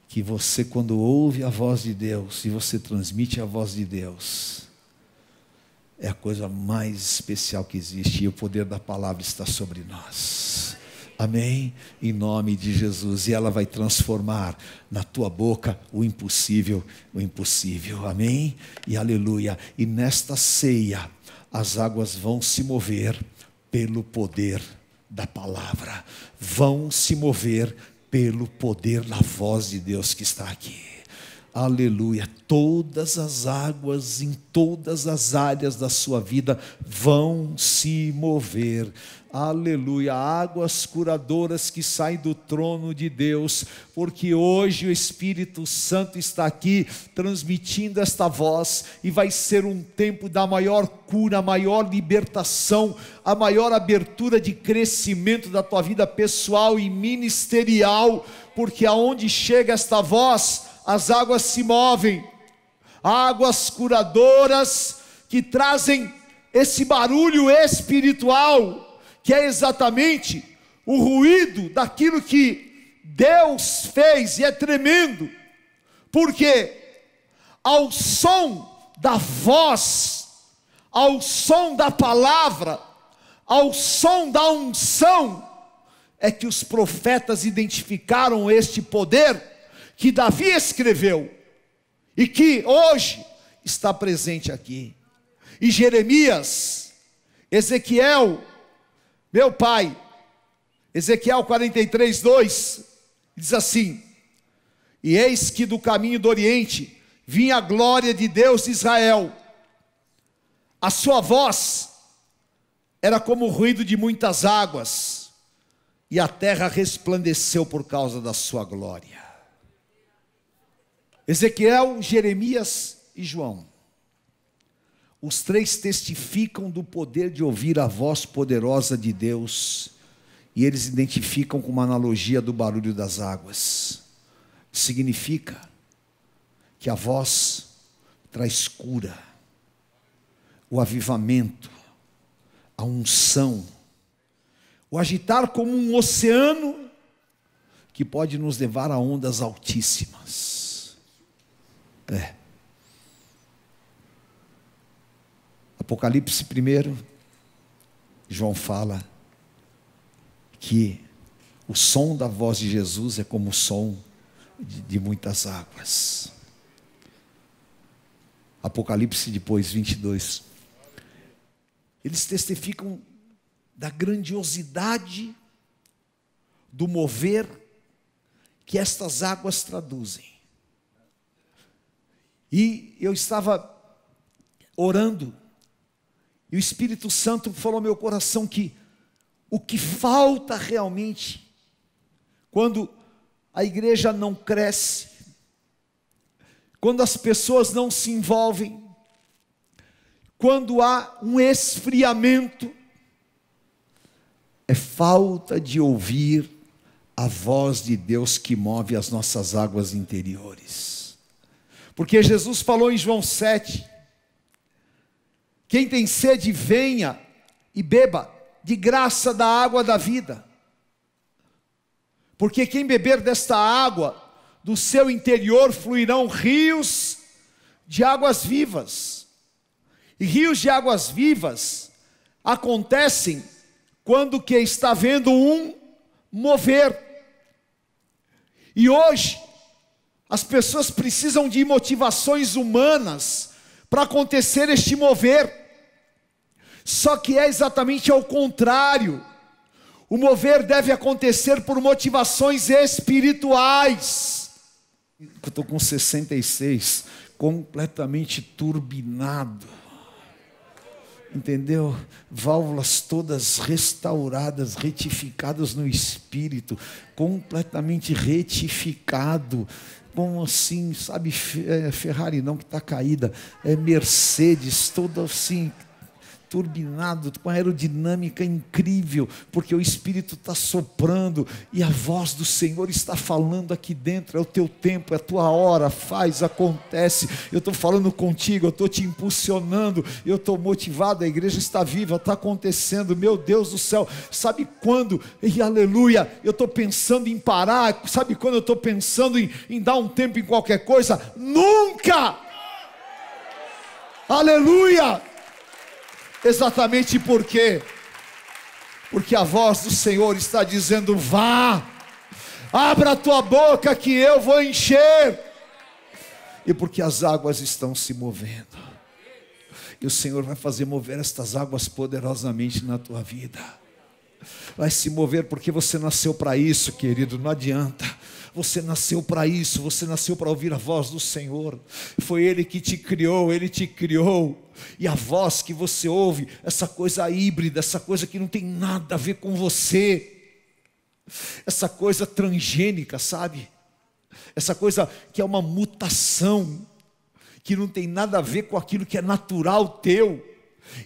que você, quando ouve a voz de Deus, e você transmite a voz de Deus, é a coisa mais especial que existe, e o poder da palavra está sobre nós. Amém? Em nome de Jesus. E ela vai transformar na tua boca o impossível. Amém? E aleluia. E nesta ceia, as águas vão se mover pelo poder da palavra. Vão se mover pelo poder da voz de Deus que está aqui. Aleluia. Todas as águas em todas as áreas da sua vida vão se mover. Aleluia, águas curadoras que saem do trono de Deus, porque hoje o Espírito Santo está aqui transmitindo esta voz, e vai ser um tempo da maior cura, a maior libertação, a maior abertura de crescimento da tua vida pessoal e ministerial, porque aonde chega esta voz, as águas se movem, águas curadoras que trazem esse barulho espiritual, que é exatamente o ruído daquilo que Deus fez, e é tremendo, porque ao som da voz, ao som da palavra, ao som da unção, é que os profetas identificaram este poder que Davi escreveu, e que hoje está presente aqui. E Jeremias, Ezequiel, meu pai, Ezequiel 43:2, diz assim: e eis que do caminho do Oriente vinha a glória de Deus de Israel, a sua voz era como o ruído de muitas águas, e a terra resplandeceu por causa da sua glória. Ezequiel, Jeremias e João, os três testificam do poder de ouvir a voz poderosa de Deus, e eles identificam com uma analogia do barulho das águas. Significa que a voz traz cura, o avivamento, a unção, o agitar como um oceano que pode nos levar a ondas altíssimas. Apocalipse 1, João fala que o som da voz de Jesus é como o som de muitas águas. Apocalipse depois 22, eles testificam da grandiosidade do mover que estas águas traduzem. E eu estava orando, e o Espírito Santo falou ao meu coração que o que falta realmente, quando a igreja não cresce, quando as pessoas não se envolvem, quando há um esfriamento, é falta de ouvir a voz de Deus que move as nossas águas interiores. Porque Jesus falou em João 7, quem tem sede venha e beba de graça da água da vida, porque quem beber desta água, do seu interior fluirão rios de águas vivas. E rios de águas vivas acontecem quando que está havendo um mover. E hoje as pessoas precisam de motivações humanas para acontecer este mover. Só que é exatamente ao contrário. O mover deve acontecer por motivações espirituais. Eu estou com 66, completamente turbinado. Entendeu? Válvulas todas restauradas, retificadas no espírito, completamente retificado. Como assim, sabe, Ferrari não, que está caída, Mercedes, todo assim, turbinado, com aerodinâmica incrível, porque o Espírito está soprando, e a voz do Senhor está falando aqui dentro. É o teu tempo, é a tua hora, faz, acontece. Eu estou falando contigo, eu estou te impulsionando, eu estou motivado, a igreja está viva, está acontecendo, meu Deus do céu. Sabe quando, e aleluia, eu estou pensando em parar? Sabe quando eu estou pensando em dar um tempo em qualquer coisa? Nunca! Aleluia! Exatamente por quê? Porque a voz do Senhor está dizendo: vá, abra a tua boca que eu vou encher. E porque as águas estão se movendo, e o Senhor vai fazer mover estas águas poderosamente na tua vida. Vai se mover porque você nasceu para isso, querido, não adianta. Você nasceu para isso, você nasceu para ouvir a voz do Senhor. Foi Ele que te criou, Ele te criou. E a voz que você ouve, essa coisa híbrida, essa coisa que não tem nada a ver com você, essa coisa transgênica, sabe? Essa coisa que é uma mutação, que não tem nada a ver com aquilo que é natural teu.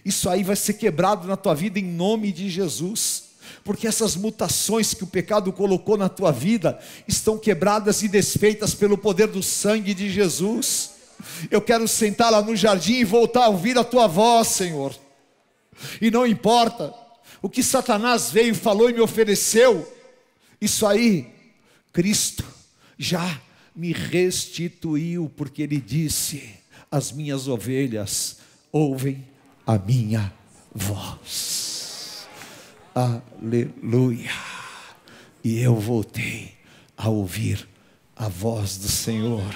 Isso aí vai ser quebrado na tua vida em nome de Jesus. Porque essas mutações que o pecado colocou na tua vida estão quebradas e desfeitas pelo poder do sangue de Jesus. Eu quero sentar lá no jardim e voltar a ouvir a tua voz, Senhor. E não importa o que Satanás veio, falou e me ofereceu, isso aí, Cristo já me restituiu, porque Ele disse: as minhas ovelhas ouvem a minha voz. Aleluia. E eu voltei a ouvir a voz do Senhor,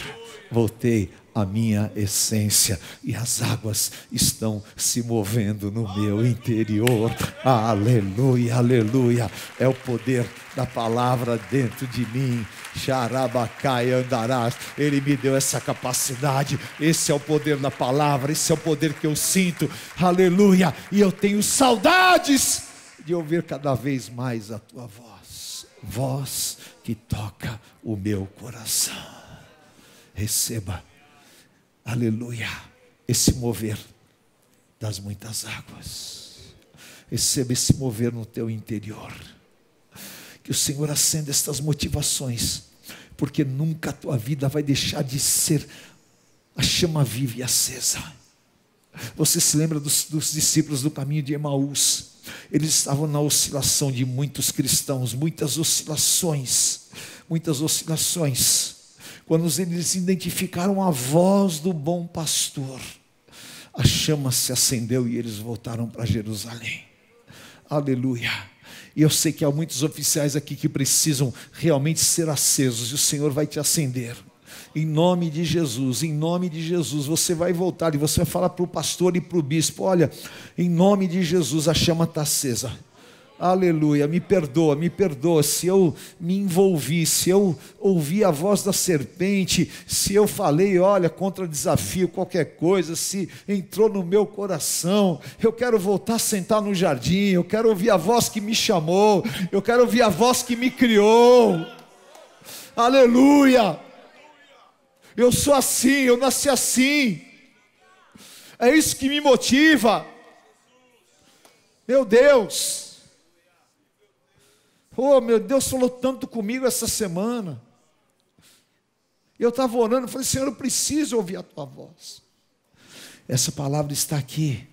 voltei à minha essência, e as águas estão se movendo no meu interior. Aleluia, aleluia. É o poder da palavra dentro de mim. Xarabacai andarás. Ele me deu essa capacidade. Esse é o poder da palavra, esse é o poder que eu sinto. Aleluia. E eu tenho saudades de ouvir cada vez mais a tua voz, voz que toca o meu coração. Receba, aleluia, esse mover das muitas águas. Receba esse mover no teu interior. Que o Senhor acenda estas motivações, porque nunca a tua vida vai deixar de ser a chama viva e acesa. Você se lembra dos discípulos do caminho de Emaús? Eles estavam na oscilação de muitos cristãos, muitas oscilações. Quando eles identificaram a voz do bom pastor, a chama se acendeu e eles voltaram para Jerusalém. Aleluia. E eu sei que há muitos oficiais aqui que precisam realmente ser acesos, e o Senhor vai te acender. Em nome de Jesus, você vai voltar e você vai falar para o pastor e para o bispo: olha, em nome de Jesus, a chama está acesa. Aleluia, me perdoa se eu me envolvi, se eu ouvi a voz da serpente, se eu falei, olha, contra desafio, qualquer coisa, se entrou no meu coração. Eu quero voltar a sentar no jardim, eu quero ouvir a voz que me chamou, eu quero ouvir a voz que me criou. Aleluia. Eu sou assim, eu nasci assim. É isso que me motiva. Meu Deus. Oh, meu Deus falou tanto comigo essa semana. Eu estava orando, falei: Senhor, eu preciso ouvir a tua voz. Essa palavra está aqui.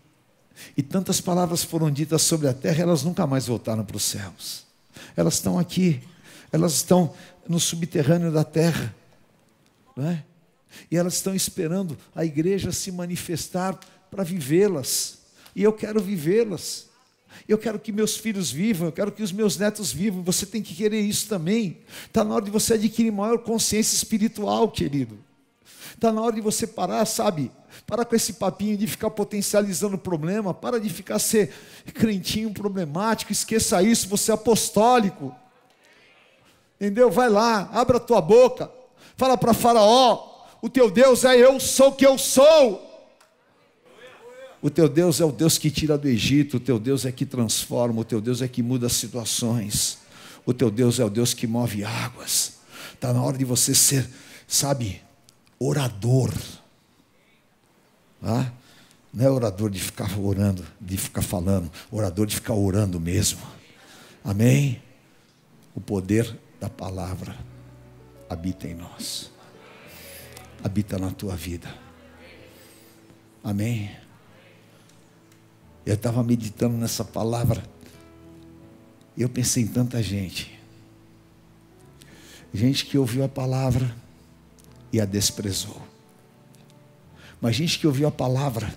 E tantas palavras foram ditas sobre a terra, elas nunca mais voltaram para os céus. Elas estão aqui. Elas estão no subterrâneo da terra. Não é? E elas estão esperando a igreja se manifestar para vivê-las. E eu quero vivê-las. Eu quero que meus filhos vivam, eu quero que os meus netos vivam. Você tem que querer isso também. Está na hora de você adquirir maior consciência espiritual, querido. Está na hora de você parar, sabe? Para com esse papinho de ficar potencializando o problema. Para de ficar ser crentinho problemático. Esqueça isso, você é apostólico. Entendeu? Vai lá, abra a tua boca. Fala para Faraó: o teu Deus é eu sou o que eu sou. O teu Deus é o Deus que tira do Egito, o teu Deus é que transforma, o teu Deus é que muda as situações, o teu Deus é o Deus que move águas. Está na hora de você ser, sabe, orador. Ah? Não é orador de ficar orando, de ficar falando, orador de ficar orando mesmo. Amém? O poder da palavra habita em nós, habita na tua vida. Amém? Eu estava meditando nessa palavra e eu pensei em tanta gente que ouviu a palavra e a desprezou, mas gente que ouviu a palavra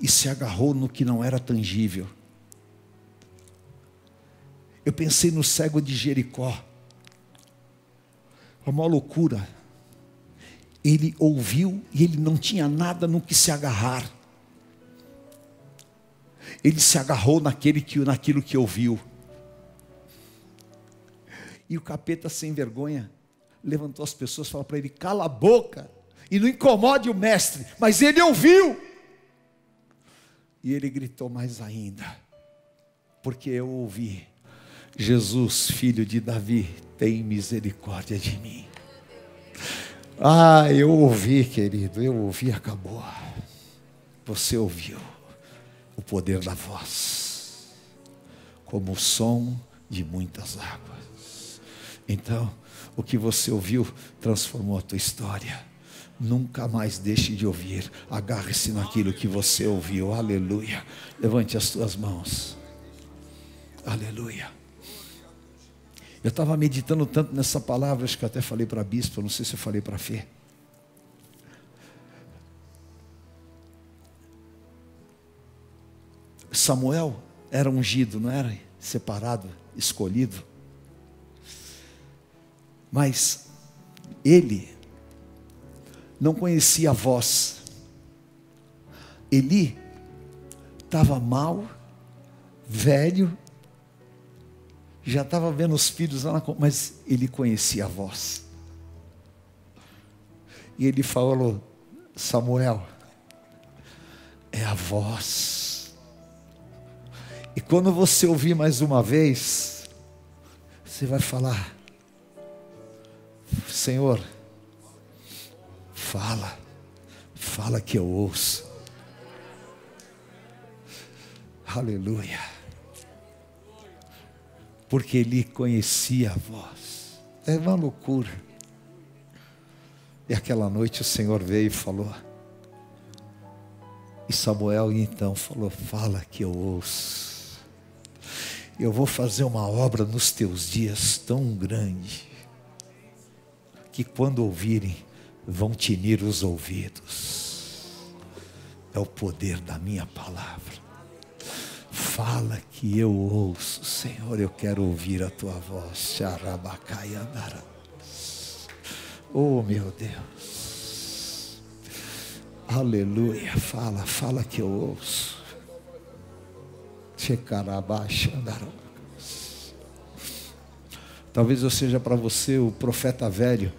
e se agarrou no que não era tangível. Eu pensei no cego de Jericó, uma loucura. Ele ouviu e ele não tinha nada no que se agarrar. Ele se agarrou naquilo que ouviu. E o capeta, sem vergonha, levantou as pessoas e falou para ele: cala a boca e não incomode o mestre. Mas ele ouviu. E ele gritou mais ainda: porque eu ouvi: Jesus, filho de Davi, tem misericórdia de mim. Ah, eu ouvi, querido, eu ouvi, acabou. Você ouviu o poder da voz, como o som de muitas águas. Então, o que você ouviu transformou a tua história. Nunca mais deixe de ouvir. Agarre-se naquilo que você ouviu. Aleluia. Levante as tuas mãos. Aleluia. Eu estava meditando tanto nessa palavra, acho que eu até falei para a bispa, não sei se eu falei para a Fê. Samuel era ungido, não era? Separado, escolhido. Mas ele não conhecia a voz. Eli estava mal, velho, já estava vendo os filhos lá mas ele conhecia a voz. E ele falou: Samuel, é a voz. E quando você ouvir mais uma vez, você vai falar: Senhor, fala que eu ouço. Aleluia. Porque ele conhecia a voz. É uma loucura. E aquela noite o Senhor veio e falou. E Samuel então falou: fala que eu ouço. Eu vou fazer uma obra nos teus dias tão grande, que quando ouvirem, vão tinir os ouvidos. É o poder da minha palavra. Fala que eu ouço, Senhor, eu quero ouvir a tua voz. Oh, meu Deus. Aleluia. Fala que eu ouço. Talvez eu seja para você o profeta velho,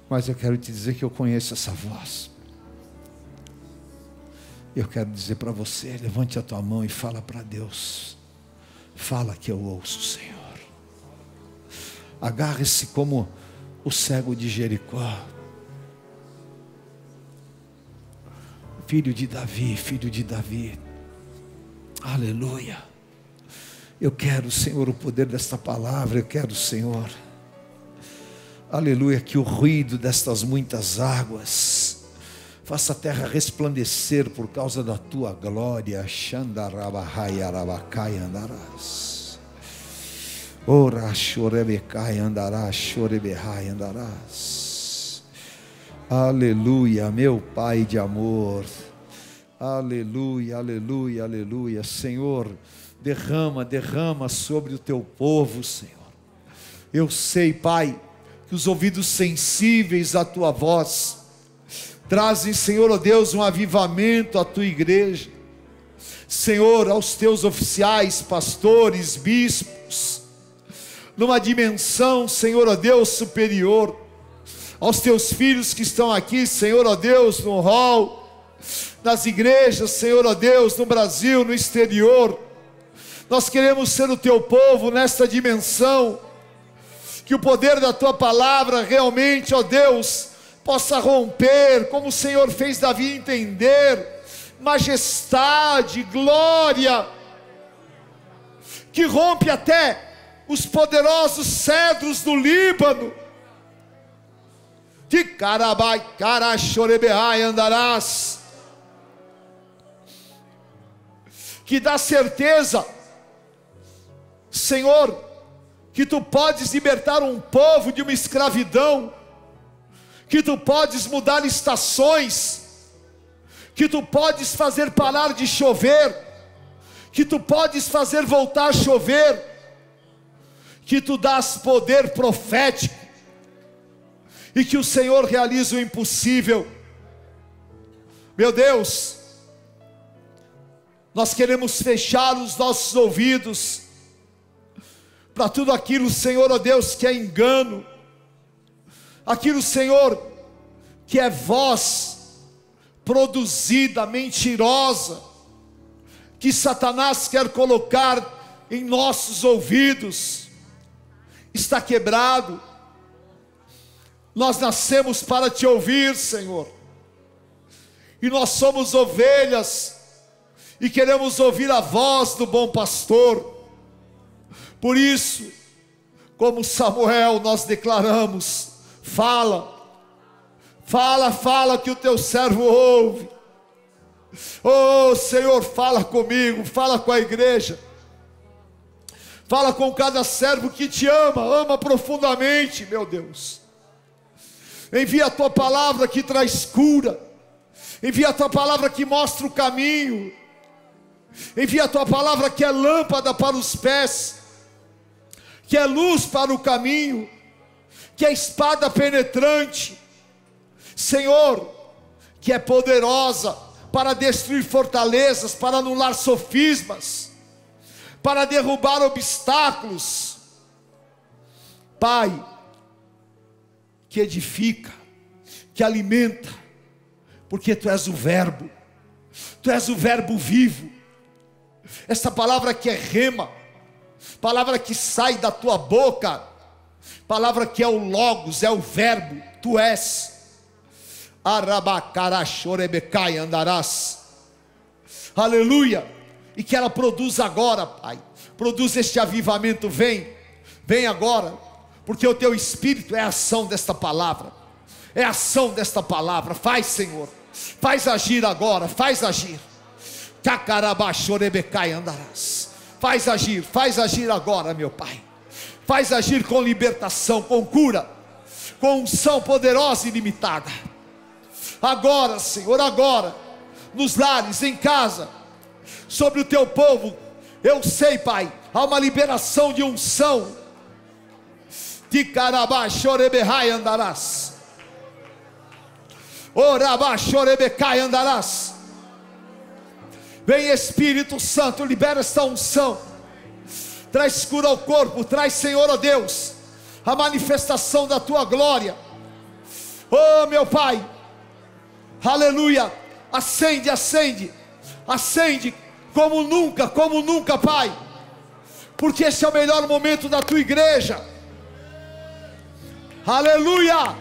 mas eu quero te dizer que eu conheço essa voz. Eu quero dizer para você, levante a tua mão e fala para Deus. Fala que eu ouço, Senhor. Agarre-se como o cego de Jericó. Filho de Davi. Aleluia. Eu quero, Senhor, o poder desta palavra. Eu quero, Senhor, aleluia, que o ruído destas muitas águas faça a terra resplandecer por causa da tua glória. Xandarabahai andarás. Ora chorebecai andarás, chorebehai andarás. Aleluia, meu Pai de amor. Aleluia, aleluia, aleluia. Senhor, derrama sobre o teu povo, Senhor. Eu sei, Pai, que os ouvidos sensíveis à tua voz trazem, Senhor, ó Deus, um avivamento à tua igreja. Senhor, aos teus oficiais, pastores, bispos, numa dimensão, Senhor, ó Deus, superior. Aos teus filhos que estão aqui, Senhor, ó Deus, no hall, nas igrejas, Senhor, ó Deus, no Brasil, no exterior. Nós queremos ser o teu povo nesta dimensão, que o poder da tua palavra realmente, ó Deus, possa romper, como o Senhor fez Davi entender, majestade, glória, que rompe até os poderosos cedros do Líbano, de carabai, carachorebehai andarás, que dá certeza, Senhor, que tu podes libertar um povo de uma escravidão, que tu podes mudar estações, que tu podes fazer parar de chover, que tu podes fazer voltar a chover, que tu dás poder profético, e que o Senhor realiza o impossível. Meu Deus, nós queremos fechar os nossos ouvidos para tudo aquilo, Senhor, ó Deus, que é engano, aquilo, Senhor, que é voz produzida, mentirosa, que Satanás quer colocar em nossos ouvidos, está quebrado. Nós nascemos para te ouvir, Senhor, e nós somos ovelhas, e queremos ouvir a voz do bom pastor. Por isso, como Samuel, nós declaramos: fala, Fala, fala que o teu servo ouve. Oh Senhor, fala comigo, fala com a igreja. Fala com cada servo que te ama, ama profundamente, meu Deus. Envia a tua palavra que traz cura. Envia a tua palavra que mostra o caminho. Envia a tua palavra que é lâmpada para os pés, que é luz para o caminho, que é espada penetrante, Senhor, que é poderosa para destruir fortalezas, para anular sofismas, para derrubar obstáculos. Pai, que edifica, que alimenta, porque Tu és o verbo, Tu és o verbo vivo. Essa palavra que é rema, palavra que sai da Tua boca, palavra que é o logos, é o verbo, Tu és. Arabacarachorabecai andarás. Aleluia. E que ela produza agora, Pai. Produz este avivamento, vem agora, porque o Teu Espírito é a ação desta palavra. É a ação desta palavra. Faz, Senhor. Faz agir agora, faz agir. Cacarabachorebecai andarás. Faz agir agora, meu Pai. Faz agir com libertação, com cura, com unção poderosa e ilimitada. Agora, Senhor, agora, nos lares, em casa, sobre o Teu povo, eu sei, Pai, há uma liberação de unção. Ticarabachorebecai andarás. Orabachorebecai andarás. Vem Espírito Santo, libera esta unção. Traz cura ao corpo, traz, Senhor, ó Deus, a manifestação da Tua glória. Oh meu Pai, aleluia. Acende, acende, acende como nunca, Pai, porque esse é o melhor momento da Tua igreja. Aleluia.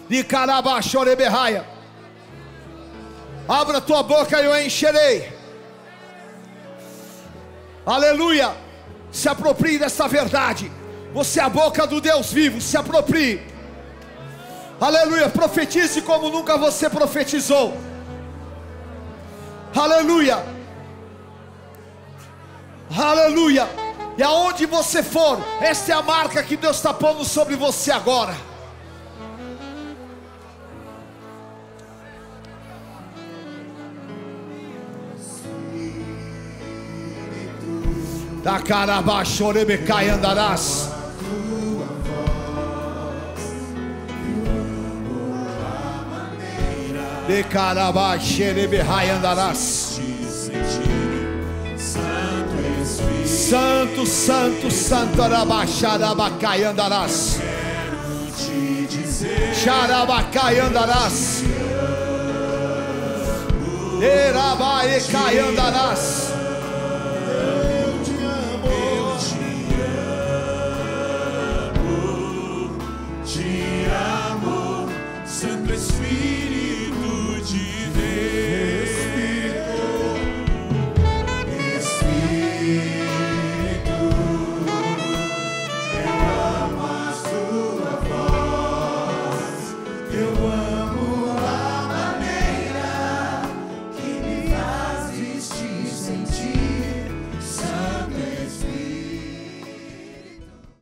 De carabachoreberraia. Abra tua boca e eu encherei. Aleluia. Se aproprie dessa verdade. Você é a boca do Deus vivo. Se aproprie. Aleluia. Profetize como nunca você profetizou. Aleluia. Aleluia. E aonde você for, esta é a marca que Deus está pondo sobre você agora. Da carabachorebecai andarás. De carabacherebecai andarás. Santo, santo, santo, arabaxarabacai andarás. Xarabacai andarás. Erabaecai andarás.